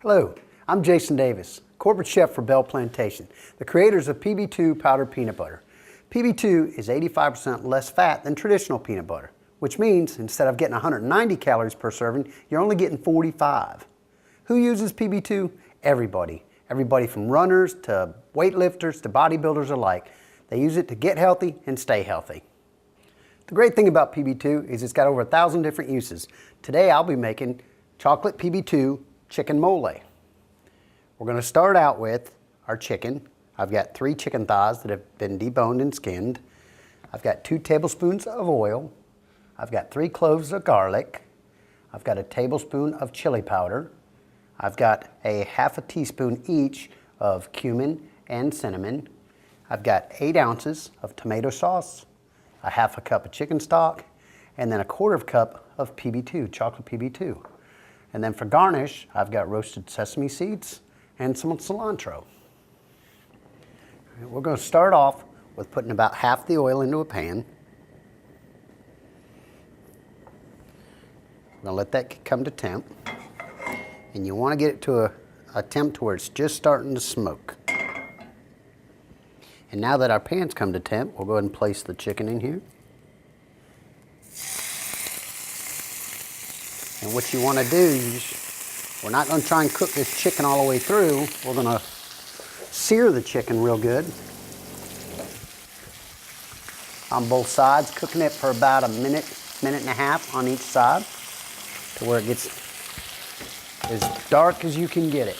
Hello, I'm Jason Davis, corporate chef for Bell Plantation, the creators of PB2 powdered peanut butter. PB2 is 85% less fat than traditional peanut butter, which means instead of getting 190 calories per serving, you're only getting 45. Who uses PB2? Everybody. Everybody from runners to weightlifters to bodybuilders alike. They use it to get healthy and stay healthy. The great thing about PB2 is it's got over 1,000 different uses. Today I'll be making chocolate PB2 chicken mole. We're going to start out with our chicken. I've got 3 chicken thighs that have been deboned and skinned. I've got 2 tablespoons of oil. I've got 3 cloves of garlic. I've got a tablespoon of chili powder. I've got a ½ a teaspoon each of cumin and cinnamon. I've got 8 ounces of tomato sauce, a ½ a cup of chicken stock, and then a ¼ cup of PB2, chocolate PB2. And then for garnish, I've got roasted sesame seeds and some cilantro. We're going to start off with putting about half the oil into a pan. We're going to let that come to temp. And you want to get it to a temp to where it's just starting to smoke. And now that our pan's come to temp, we'll go ahead and place the chicken in here. And what you want to do is, we're not going to try and cook this chicken all the way through. We're going to sear the chicken real good on both sides, cooking it for about a minute, minute and a half on each side to where it gets as dark as you can get it.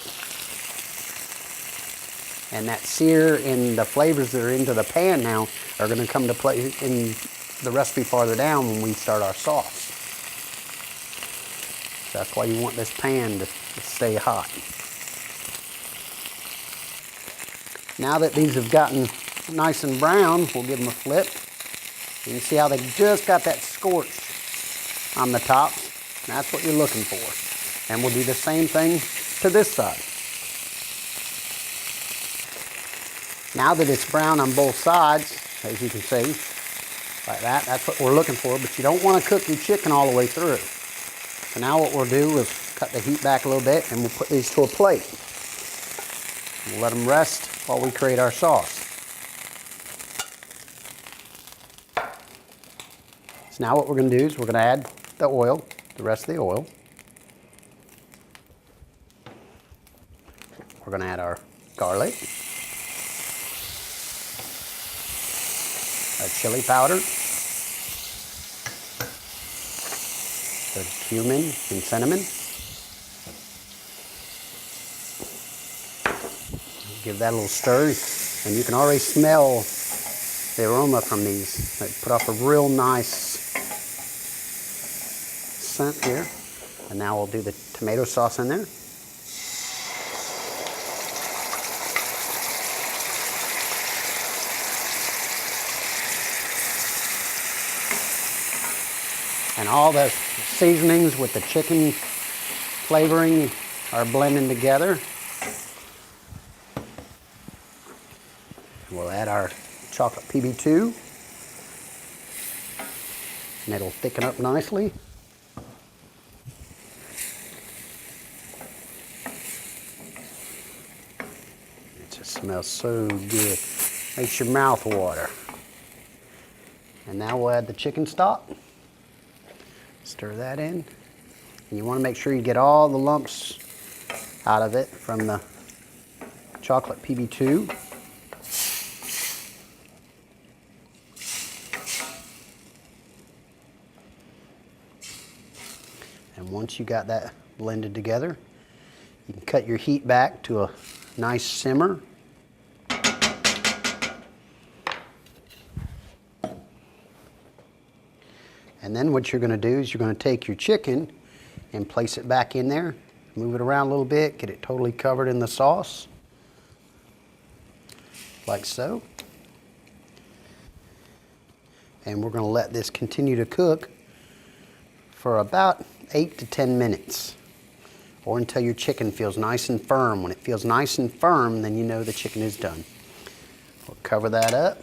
And that sear and the flavors that are into the pan now are going to come to play in the recipe farther down when we start our sauce. That's why you want this pan to stay hot. Now that these have gotten nice and brown, we'll give them a flip. You can see how they just got that scorch on the top. That's what you're looking for. And we'll do the same thing to this side. Now that it's brown on both sides, as you can see, like that, that's what we're looking for, but you don't want to cook your chicken all the way through. So now what we'll do is cut the heat back a little bit and we'll put these to a plate. We'll let them rest while we create our sauce. So now what we're going to do is we're going to add the oil, the rest of the oil. We're going to add our garlic, our chili powder, the cumin and cinnamon. Give that a little stir, and you can already smell the aroma from these. They put off a real nice scent here. And now we'll do the tomato sauce in there. And all the seasonings with the chicken flavoring are blending together. We'll add our chocolate PB2, and it'll thicken up nicely. It just smells so good. Makes your mouth water. And now we'll add the chicken stock. Stir that in. And you want to make sure you get all the lumps out of it from the chocolate PB2. And once you got that blended together, you can cut your heat back to a nice simmer. And then what you're going to do is you're going to take your chicken and place it back in there, move it around a little bit, get it totally covered in the sauce, like so. And we're going to let this continue to cook for about 8 to 10 minutes, or until your chicken feels nice and firm. When it feels nice and firm, then you know the chicken is done. We'll cover that up,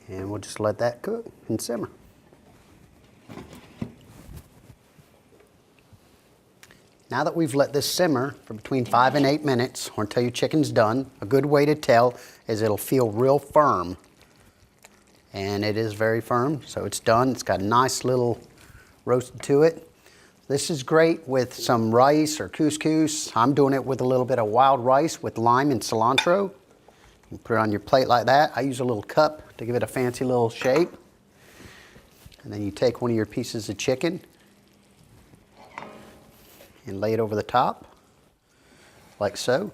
and we'll just let that cook and simmer. Now that we've let this simmer for between 5 and 8 minutes, or until your chicken's done, a good way to tell is it'll feel real firm. And it is very firm, so it's done. It's got a nice little roast to it. This is great with some rice or couscous. I'm doing it with a little bit of wild rice with lime and cilantro. You put it on your plate like that. I use a little cup to give it a fancy little shape. And then you take one of your pieces of chicken and lay it over the top, like so.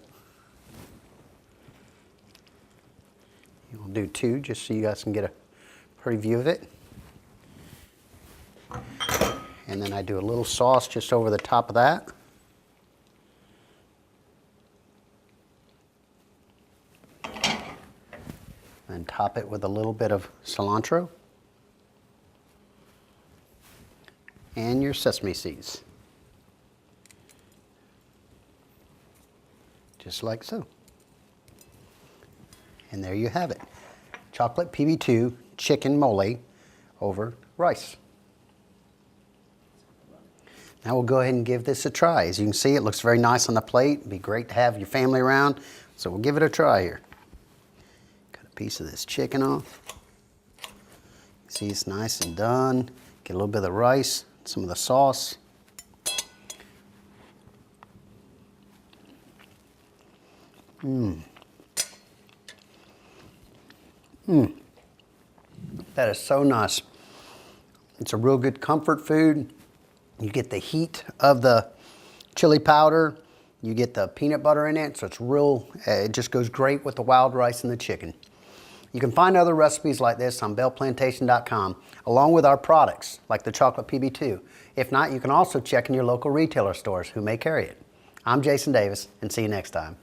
You'll do two just so you guys can get a pretty view of it. And then I do a little sauce just over the top of that. And top it with a little bit of cilantro and your sesame seeds. Just like so. And there you have it. Chocolate PB2 chicken mole over rice. Now we'll go ahead and give this a try. As you can see, it looks very nice on the plate. It'd be great to have your family around. So we'll give it a try here. Cut a piece of this chicken off. See, it's nice and done. Get a little bit of the rice, some of the sauce. That is so nice. It's a real good comfort food. You get the heat of the chili powder. You get the peanut butter in it, so it's real, it just goes great with the wild rice and the chicken. You can find other recipes like this on bellplantation.com, along with our products, like the chocolate PB2. If not, you can also check in your local retailer stores who may carry it. I'm Jason Davis, and see you next time.